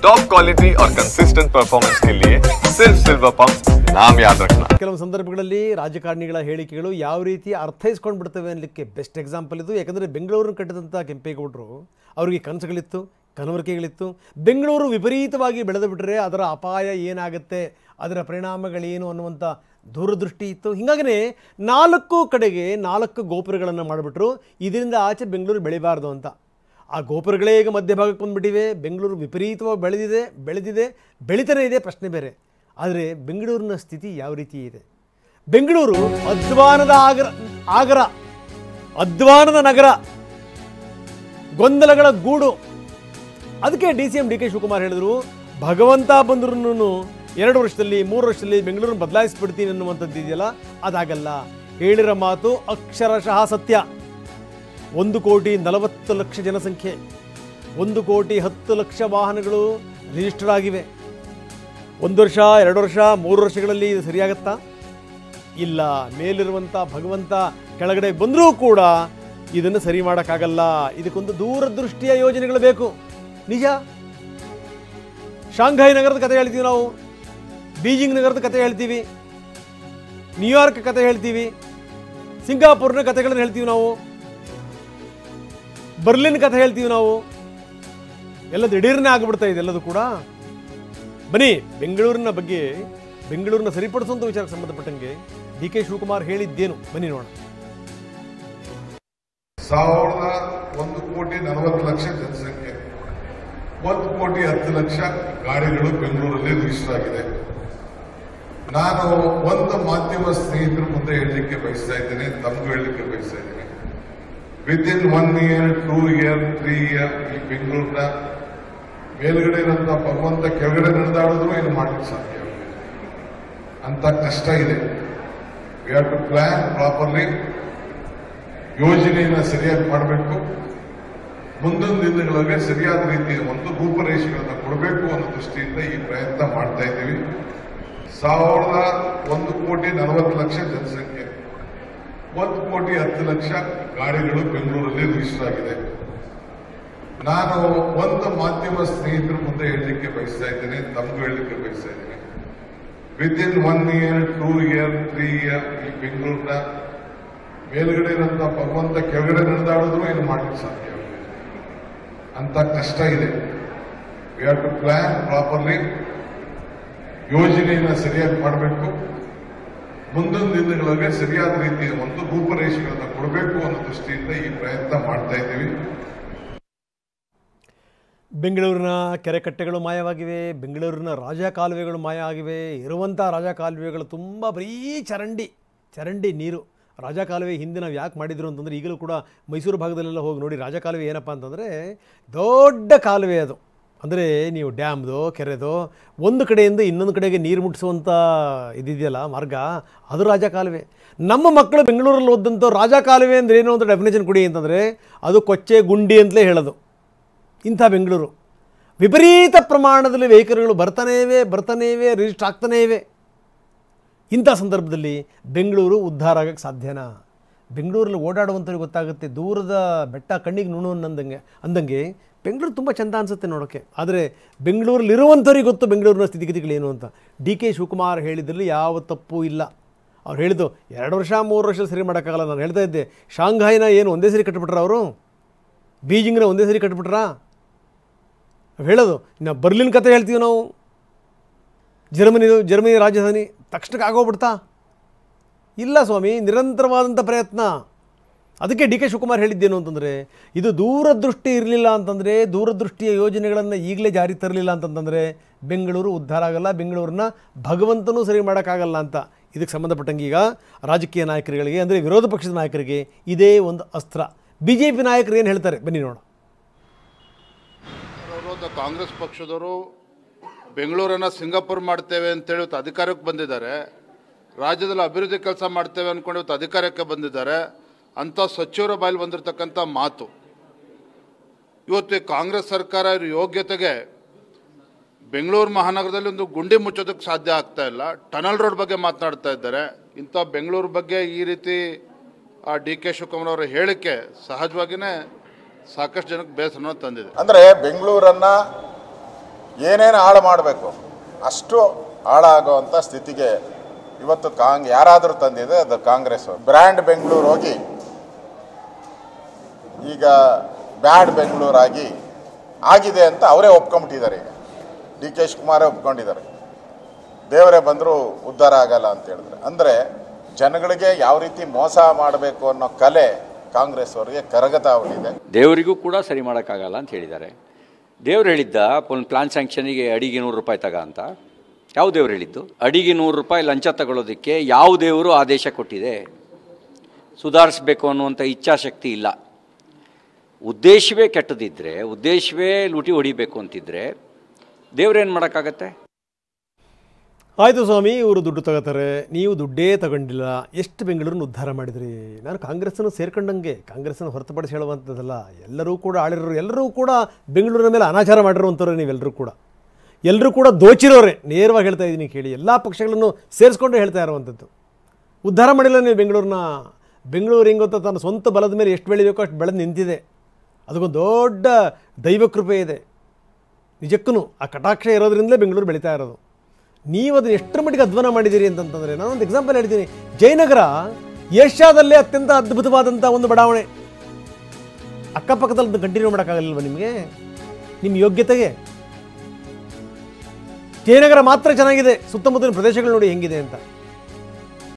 Top quality और consistent performance के लिए सिर्फ सिल्वर पंप नाम याद रखना। ಕೆಲವು ಸಂದರ್ಭಗಳಲ್ಲಿ ರಾಜಕಾರಣಿಗಳ ಹೇಳಿಕೆಗಳು ಯಾವ ರೀತಿ ಅರ್ಥೈಸ್ಕೊಂಡು ಬಿಡ್ತವೆ ಅನ್ನಲಿಕ್ಕೆ ಬೆಸ್ಟ್ ಎಕ್ಸಾಂಪಲ್ ಇದು. ಯಾಕಂದರೆ ಬೆಂಗಳೂರನ್ನು ಕಟ್ಟಿದಂಥ ಕೆಂಪೇಗೌಡರು ಅವರಿಗೆ ಕನಸುಗಳಿತ್ತು, ಕನವರಿಕೆಗಳಿತ್ತು. ಬೆಂಗಳೂರು ವಿಪರೀತವಾಗಿ ಬೆಳೆದು ಬಿಟ್ಟರೆ ಅದರ ಅಪಾಯ ಏನಾಗುತ್ತೆ, ಅದರ ಪರಿಣಾಮಗಳೇನು ಅನ್ನುವಂಥ ದೂರದೃಷ್ಟಿ ಇತ್ತು. ಹೀಗಾಗಿಯೇ 4 ಕಡೆಗೆ 4 ಗೋಪುರಗಳನ್ನು ಮಾಡಿಬಿಟ್ರು. ಇದರಿಂದ ಆಚೆ ಬೆಂಗಳೂರು ಬೆಳಿಬಾರ್ದು ಅಂತ. ಆ ಗೋಪುರಗಳೇ ಈಗ ಮಧ್ಯಭಾಗಕ್ಕೆ ಬಂದುಬಿಟ್ಟಿವೆ. ಬೆಂಗಳೂರು ವಿಪರೀತವಾಗಿ ಬೆಳೀತಾನೆ ಇದೆ, ಪ್ರಶ್ನೆ ಬೇರೆ. ಆದರೆ ಬೆಂಗಳೂರಿನ ಸ್ಥಿತಿ ಯಾವ ರೀತಿ ಇದೆ? ಬೆಂಗಳೂರು ಅಧ್ವಾನದ ನಗರ, ಗೊಂದಲಗಳ ಗೂಡು. ಅದಕ್ಕೆ DCM DK ಶಿವಕುಮಾರ್ ಹೇಳಿದ್ರು, ಭಗವಂತ ಬಂದ್ರು 2 ವರ್ಷದಲ್ಲಿ 3 ವರ್ಷದಲ್ಲಿ ಬೆಂಗಳೂರನ್ನು ಬದಲಾಯಿಸ್ಬಿಡ್ತೀನಿ ಅನ್ನುವಂಥದ್ದು ಇದೆಯಲ್ಲ, ಅದಾಗಲ್ಲ. ಹೇಳಿರೋ ಮಾತು ಅಕ್ಷರಶಃ ಸತ್ಯ. 1,40,00,000 ಜನಸಂಖ್ಯೆ, 1,10,00,000 ವಾಹನಗಳು ರಿಜಿಸ್ಟರ್ ಆಗಿವೆ. 1 ವರ್ಷ 2 ವರ್ಷ 3 ವರ್ಷಗಳಲ್ಲಿ ಇದು ಸರಿಯಾಗತ್ತಾ? ಇಲ್ಲ. ಮೇಲಿರುವಂಥ ಭಗವಂತ ಕೆಳಗಡೆ ಬಂದರೂ ಕೂಡ ಇದನ್ನು ಸರಿ ಮಾಡೋಕ್ಕಾಗಲ್ಲ. ಇದಕ್ಕೊಂದು ದೂರದೃಷ್ಟಿಯ ಯೋಜನೆಗಳು ಬೇಕು. ನಿಜ. ಶಾಂಘೈ ನಗರದ ಕತೆ ಹೇಳ್ತೀವಿ ನಾವು, ಬೀಜಿಂಗ್ ನಗರದ ಕತೆ ಹೇಳ್ತೀವಿ, ನ್ಯೂಯಾರ್ಕ್ ಕತೆ ಹೇಳ್ತೀವಿ, ಸಿಂಗಾಪುರ್ನ ಕತೆಗಳನ್ನು ಹೇಳ್ತೀವಿ ನಾವು, ಬರ್ಲಿನ್ ಕಥೆ ಹೇಳ್ತೀವಿ ನಾವು. ಎಲ್ಲ ದಿಢೀರ್ನೇ ಆಗಿಬಿಡ್ತಾ ಇದೆ ಎಲ್ಲದೂ ಕೂಡ. ಬನ್ನಿ, ಬೆಂಗಳೂರಿನ ಬಗ್ಗೆ, ಬೆಂಗಳೂರಿನ ಸರಿಪಡಿಸುವಂಥ ವಿಚಾರಕ್ಕೆ ಸಂಬಂಧಪಟ್ಟಂಗೆ DK ಶಿವಕುಮಾರ್ ಹೇಳಿದ್ದೇನು ಬನ್ನಿ ನೋಡೋಣ. 1,40,00,000 ಜನಸಂಖ್ಯೆ, 1,10,00,000 ಗಾಡಿಗಳು ಬೆಂಗಳೂರಲ್ಲಿ ರಿಜಿಸ್ಟರ್ ಆಗಿದೆ. ನಾನು ಒಂದು ಮಾಧ್ಯಮ ಸ್ನೇಹಿತರ ಮುಂದೆ ಹೇಳಲಿಕ್ಕೆ ಬಯಸ್ತಾ ಇದ್ದೇನೆ, ತಮಗೂ ಹೇಳಲಿಕ್ಕೆ ಬಯಸ್ತಾ ಇದ್ದೇನೆ. ವಿದಿನ್ 1 year, 2 year, 3 year ಈ ಬೆಂಗಳೂರಿನ ಮೇಲ್ಗಡೆ ಇರುವಂತ ಭಗವಂತ ಕೆಳಗಡೆ ನಡೆದಾಡಿದ್ರು ಏನು ಮಾಡಲಿಕ್ಕೆ ಸಾಧ್ಯ ಅಂತ ಕಷ್ಟ ಇದೆ. We have to plan properly. ಯೋಜನೆಯನ್ನು ಸರಿಯಾಗಿ ಮಾಡಬೇಕು. ಮುಂದಿನ ದಿನಗಳಲ್ಲಿ ಸರಿಯಾದ ರೀತಿಯ ಒಂದು ರೂಪರೇಷೆಗಳನ್ನು ಕೊಡಬೇಕು ಅನ್ನೋ ದೃಷ್ಟಿಯಿಂದ ಈ ಪ್ರಯತ್ನ ಮಾಡ್ತಾ ಇದ್ದೀವಿ. 1,40,00,000 ಜನಸಂಖ್ಯೆ, 1,10,00,000 ಗಾಡಿಗಳು ಬೆಂಗಳೂರಲ್ಲಿ ರಿಜಿಸ್ಟರ್ ಆಗಿದೆ. ನಾನು ಒಂದು ಮಾಧ್ಯಮ ಸ್ನೇಹಿತರ ಮುಂದೆ ಹೇಳಲಿಕ್ಕೆ ಬಯಸ್ತಾ ಇದ್ದೇನೆ, ತಮಗೂ ಹೇಳಲಿಕ್ಕೆ ಬಯಸ್ತಾ ಇದ್ದೇನೆ. ವಿದಿನ್ 1 year, 2 year, 3 year ಈ ಬೆಂಗಳೂರಿನ ಮೇಲ್ಗಡೆ ಇರುವಂತ ಭಗವಂತ ಕೆಳಗಡೆ ನಡೆದಾಡಿದ್ರು ಏನು ಮಾಡಲಿಕ್ಕೆ ಸಾಧ್ಯ ಅಂತ ಕಷ್ಟ ಇದೆ. We have to plan properly. ಯೋಜನೆಯನ್ನು ಸರಿಯಾಗಿ ಮಾಡಬೇಕು. ಮುಂದಿನ ದಿನಗಳಲ್ಲಿ ಸರಿಯಾದ ರೀತಿಯ ಒಂದು ರೂಪರೇಷೆಗಳನ್ನು ಕೊಡಬೇಕು ಅನ್ನೋ ದೃಷ್ಟಿಯಿಂದ ಈ ಪ್ರಯತ್ನ ಮಾಡ್ತಾ ಇದ್ದೀವಿ. ಬೆಂಗಳೂರಿನ ಕೆರೆಕಟ್ಟೆಗಳು ಮಾಯವಾಗಿವೆ, ಬೆಂಗಳೂರಿನ ರಾಜಕಾಲುವೆಗಳು ಮಾಯ ಆಗಿವೆ. ಇರುವಂಥ ರಾಜಕಾಲುವೆಗಳು ತುಂಬ ಬರೀ ಚರಂಡಿ ನೀರು. ರಾಜಕಾಲುವೆ ಹಿಂದೆ ನಾವು ಯಾಕೆ ಮಾಡಿದ್ರು ಅಂತಂದರೆ, ಈಗಲೂ ಕೂಡ ಮೈಸೂರು ಭಾಗದಲ್ಲೆಲ್ಲ ಹೋಗಿ ನೋಡಿ, ರಾಜಕಾಲುವೆ ಏನಪ್ಪ ಅಂತಂದರೆ ದೊಡ್ಡ ಕಾಲುವೆ ಅದು. ಅಂದರೆ ನೀವು ಡ್ಯಾಮ್ದೋ ಕೆರೆದೋ ಒಂದು ಕಡೆಯಿಂದ ಇನ್ನೊಂದು ಕಡೆಗೆ ನೀರು ಮುಟ್ಟಿಸುವಂಥ ಇದಿದೆಯಲ್ಲ ಮಾರ್ಗ, ಅದು ರಾಜಕಾಲುವೆ. ನಮ್ಮ ಮಕ್ಕಳು ಬೆಂಗಳೂರಲ್ಲಿ ಓದಂಥ ರಾಜಕಾಲುವೆ ಅಂದರೆ ಏನು ಅಂತ ಡೆಫಿನೇಷನ್ ಕೊಡಿ ಅಂತಂದರೆ ಅದು ಕೊಚ್ಚೆ ಗುಂಡಿ ಅಂತಲೇ ಹೇಳೋದು. ಇಂಥ ಬೆಂಗಳೂರು ವಿಪರೀತ ಪ್ರಮಾಣದಲ್ಲಿ ವೆಹಿಕಲ್ಗಳು ಬರ್ತಾನೇ ಇವೆ, ರಿಜಿಸ್ಟರ್ ಆಗ್ತಾನೇ ಇವೆ. ಇಂಥ ಸಂದರ್ಭದಲ್ಲಿ ಬೆಂಗಳೂರು ಉದ್ಧಾರ ಆಗೋಕ್ಕೆ ಸಾಧ್ಯನಾ? ಬೆಂಗಳೂರಲ್ಲಿ ಓಡಾಡುವಂಥವ್ರಿಗೆ ಗೊತ್ತಾಗುತ್ತೆ, ದೂರದ ಬೆಟ್ಟ ಕಣ್ಣಿಗೆ ನುಣು ಅಂದಂಗೆ ಬೆಂಗಳೂರು ತುಂಬ ಚೆಂದ ಅನಿಸುತ್ತೆ ನೋಡೋಕ್ಕೆ. ಆದರೆ ಬೆಂಗಳೂರಲ್ಲಿರುವಂಥವ್ರಿಗೆ ಗೊತ್ತು ಬೆಂಗಳೂರಿನ ಸ್ಥಿತಿಗತಿಗಳೇನು ಅಂತ. DK ಶಿವಕುಮಾರ್ ಹೇಳಿದ್ರಲ್ಲಿ ಯಾವ ತಪ್ಪು ಇಲ್ಲ. ಅವ್ರು ಹೇಳಿದ್ದು 2 ವರ್ಷ 3 ವರ್ಷ ಸರಿ ಮಾಡೋಕ್ಕಾಗಲ್ಲ. ನಾನು ಹೇಳ್ತಾ ಇದ್ದೆ, ಶಾಂಘೈನ ಏನು ಒಂದೇ ಸರಿ ಕಟ್ಬಿಟ್ರ ಅವರು? ಬೀಜಿಂಗ್ನ ಒಂದೇ ಸರಿ ಕಟ್ಬಿಟ್ರಾ? ಹೇಳೋದು ಇನ್ನು ಬರ್ಲಿನ್ ಕತೆ ಹೇಳ್ತೀವಿ ನಾವು, ಜರ್ಮನಿ ರಾಜಧಾನಿ ತಕ್ಷಣಕ್ಕೆ ಆಗೋಗ್ಬಿಡ್ತಾ? ಇಲ್ಲ ಸ್ವಾಮಿ, ನಿರಂತರವಾದಂಥ ಪ್ರಯತ್ನ. ಅದಕ್ಕೆ DK ಶಿವಕುಮಾರ್ ಹೇಳಿದ್ದೇನು ಅಂತಂದರೆ, ಇದು ದೂರದೃಷ್ಟಿ ಇರಲಿಲ್ಲ ಅಂತಂದರೆ, ದೂರದೃಷ್ಟಿಯ ಯೋಜನೆಗಳನ್ನು ಈಗಲೇ ಜಾರಿ ತರಲಿಲ್ಲ ಅಂತಂದರೆ ಬೆಂಗಳೂರು ಉದ್ಧಾರ ಆಗಲ್ಲ, ಬೆಂಗಳೂರನ್ನ ಭಗವಂತನೂ ಸರಿ ಮಾಡೋಕ್ಕಾಗಲ್ಲ ಅಂತ. ಇದಕ್ಕೆ ಸಂಬಂಧಪಟ್ಟಂಗೆ ಈಗ ರಾಜಕೀಯ ನಾಯಕರುಗಳಿಗೆ, ಅಂದರೆ ವಿರೋಧ ಪಕ್ಷದ ನಾಯಕರಿಗೆ ಇದೇ ಒಂದು ಅಸ್ತ್ರ. BJP ನಾಯಕರು ಏನು ಹೇಳ್ತಾರೆ ಬನ್ನಿ ನೋಡೋಣ. ಕಾಂಗ್ರೆಸ್ ಪಕ್ಷದವರು ಬೆಂಗಳೂರನ್ನು ಸಿಂಗಾಪುರ್ ಮಾಡ್ತೇವೆ ಅಂತೇಳಿ ಇವತ್ತು ಅಧಿಕಾರಕ್ಕೆ ಬಂದಿದ್ದಾರೆ. ರಾಜ್ಯದಲ್ಲಿ ಅಭಿವೃದ್ಧಿ ಕೆಲಸ ಮಾಡ್ತೇವೆ ಅಂದ್ಕೊಂಡು ಇವತ್ತು ಅಧಿಕಾರಕ್ಕೆ ಬಂದಿದ್ದಾರೆ. ಅಂಥ ಸಚಿವರ ಬಾಯಲ್ಲಿ ಬಂದಿರತಕ್ಕಂಥ ಮಾತು ಇವತ್ತು ಕಾಂಗ್ರೆಸ್ ಸರ್ಕಾರ ಇರೋ ಯೋಗ್ಯತೆಗೆ ಬೆಂಗಳೂರು ಮಹಾನಗರದಲ್ಲಿ ಒಂದು ಗುಂಡಿ ಮುಚ್ಚೋದಕ್ಕೆ ಸಾಧ್ಯ ಆಗ್ತಾ ಇಲ್ಲ. ಟನಲ್ ರೋಡ್ ಬಗ್ಗೆ ಮಾತನಾಡ್ತಾ ಇದ್ದಾರೆ. ಇಂಥ ಬೆಂಗಳೂರು ಬಗ್ಗೆ ಈ ರೀತಿ DK ಶಿವಕುಮಾರ್ ಅವರ ಹೇಳಿಕೆ ಸಹಜವಾಗಿಯೇ ಸಾಕಷ್ಟು ಜನಕ್ಕೆ ಬೇಸರವನ್ನು ತಂದಿದೆ. ಅಂದರೆ ಬೆಂಗಳೂರನ್ನು ಏನೇನು ಹಾಳು ಮಾಡಬೇಕು ಅಷ್ಟು ಹಾಳಾಗೋವಂಥ ಸ್ಥಿತಿಗೆ ಇವತ್ತು ಯಾರಾದರೂ ತಂದಿದೆ ಅದು ಕಾಂಗ್ರೆಸ್. ಬ್ರ್ಯಾಂಡ್ ಬೆಂಗಳೂರು ಹೋಗಿ ಈಗ ಬ್ಯಾಡ್ ಬೆಂಗಳೂರು ಆಗಿದೆ ಅಂತ ಅವರೇ ಒಪ್ಕೊಂಬಿಟ್ಟಿದ್ದಾರೆ. ಈಗ ಡಿ ಕೆ ಶಿವಕುಮಾರೇ ಒಪ್ಕೊಂಡಿದ್ದಾರೆ. ದೇವರೇ ಬಂದರೂ ಉದ್ಧಾರ ಆಗಲ್ಲ ಅಂತ ಹೇಳಿದ್ರೆ, ಅಂದರೆ ಜನಗಳಿಗೆ ಯಾವ ರೀತಿ ಮೋಸ ಮಾಡಬೇಕು ಅನ್ನೋ ಕಲೆ ಕಾಂಗ್ರೆಸ್ ಅವರಿಗೆ ಕರಗತ ಆಗಿದೆ. ದೇವರಿಗೂ ಕೂಡ ಸರಿ ಮಾಡೋಕ್ಕಾಗಲ್ಲ ಅಂತ ಹೇಳಿದ್ದಾರೆ. ದೇವ್ರು ಹೇಳಿದ್ದ ಪ್ಲಾನ್ ಸ್ಯಾಂಕ್ಷನಿಗೆ ಅಡಿಗೆ 100 ರೂಪಾಯಿ ತಗ ಅಂತ. ಯಾವ ದೇವ್ರು ಹೇಳಿದ್ದು? ಅಡಿಗೆ 100 ರೂಪಾಯಿ ಲಂಚ ತಗೊಳ್ಳೋದಕ್ಕೆ ಯಾವ ದೇವರು ಆದೇಶ ಕೊಟ್ಟಿದೆ? ಸುಧಾರಿಸಬೇಕು ಅನ್ನುವಂಥ ಇಚ್ಛಾಶಕ್ತಿ ಇಲ್ಲ. ಉದ್ದೇಶವೇ ಕೆಟ್ಟದಿದ್ದರೆ, ಉದ್ದೇಶವೇ ಲೂಟಿ ಹೊಡಿಬೇಕು ಅಂತಿದ್ರೆ ದೇವ್ರೇನು ಮಾಡೋಕ್ಕಾಗತ್ತೆ? ಆಯಿತು ಸ್ವಾಮಿ, ಇವರು ದುಡ್ಡು ತಗೋತಾರೆ, ನೀವು ದುಡ್ಡೇ ತಗೊಂಡಿಲ್ಲ, ಎಷ್ಟು ಬೆಂಗಳೂರನ್ನ ಉದ್ಧಾರ ಮಾಡಿದ್ರಿ? ನಾನು ಕಾಂಗ್ರೆಸ್ಸನ್ನು ಸೇರ್ಕೊಂಡಂಗೆ, ಕಾಂಗ್ರೆಸ್ಸನ್ನು ಹೊರತುಪಡಿಸಿ ಹೇಳುವಂಥದ್ದಲ್ಲ. ಎಲ್ಲರೂ ಕೂಡ ಆಳಿರೋರು, ಎಲ್ಲರೂ ಕೂಡ ಬೆಂಗಳೂರಿನ ಮೇಲೆ ಅನಾಚಾರ ಮಾಡಿರುವಂಥವ್ರೆ. ನೀವೆಲ್ಲರೂ ಕೂಡ ದೋಚಿರೋರೆ. ನೇರವಾಗಿ ಹೇಳ್ತಾ ಇದ್ದೀನಿ ಕೇಳಿ, ಎಲ್ಲ ಪಕ್ಷಗಳನ್ನು ಸೇರಿಸ್ಕೊಂಡು ಹೇಳ್ತಾ ಇರುವಂಥದ್ದು. ಉದ್ಧಾರ ಮಾಡಿಲ್ಲ ನೀವು ಬೆಂಗಳೂರನ್ನ. ಬೆಂಗಳೂರು ಹೆಂಗೆ ಗೊತ್ತಾ, ತನ್ನ ಸ್ವಂತ ಬಲದ ಮೇಲೆ ಎಷ್ಟು ಬೆಳಿಬೇಕೋ ಅಷ್ಟು ಬೆಳೆದು ನಿಂತಿದೆ. ಅದಕ್ಕೊಂದು ದೊಡ್ಡ ದೈವಕೃಪೆ ಇದೆ ನಿಜಕ್ಕೂ. ಆ ಕಟಾಕ್ಷ ಇರೋದ್ರಿಂದಲೇ ಬೆಂಗಳೂರು ಬೆಳೀತಾ ಇರೋದು. ನೀವು ಅದನ್ನು ಎಷ್ಟರ ಮಟ್ಟಿಗೆ ಅಧ್ವಾನ ಮಾಡಿದ್ದೀರಿ ಅಂತಂತಂದರೆ, ನಾನೊಂದು ಎಕ್ಸಾಂಪಲ್ ಹೇಳ್ತೀನಿ. ಜಯನಗರ ಏಷ್ಯಾದಲ್ಲೇ ಅತ್ಯಂತ ಅದ್ಭುತವಾದಂಥ ಒಂದು ಬಡಾವಣೆ. ಅಕ್ಕಪಕ್ಕದಲ್ಲಿ ಕಂಟಿನ್ಯೂ ಮಾಡೋಕ್ಕಾಗಲಿಲ್ವ ನಿಮಗೆ, ನಿಮ್ಮ ಯೋಗ್ಯತೆಗೆ? ಜಯನಗರ ಮಾತ್ರ ಚೆನ್ನಾಗಿದೆ, ಸುತ್ತಮುತ್ತಲಿನ ಪ್ರದೇಶಗಳು ನೋಡಿ ಹೆಂಗಿದೆ ಅಂತ.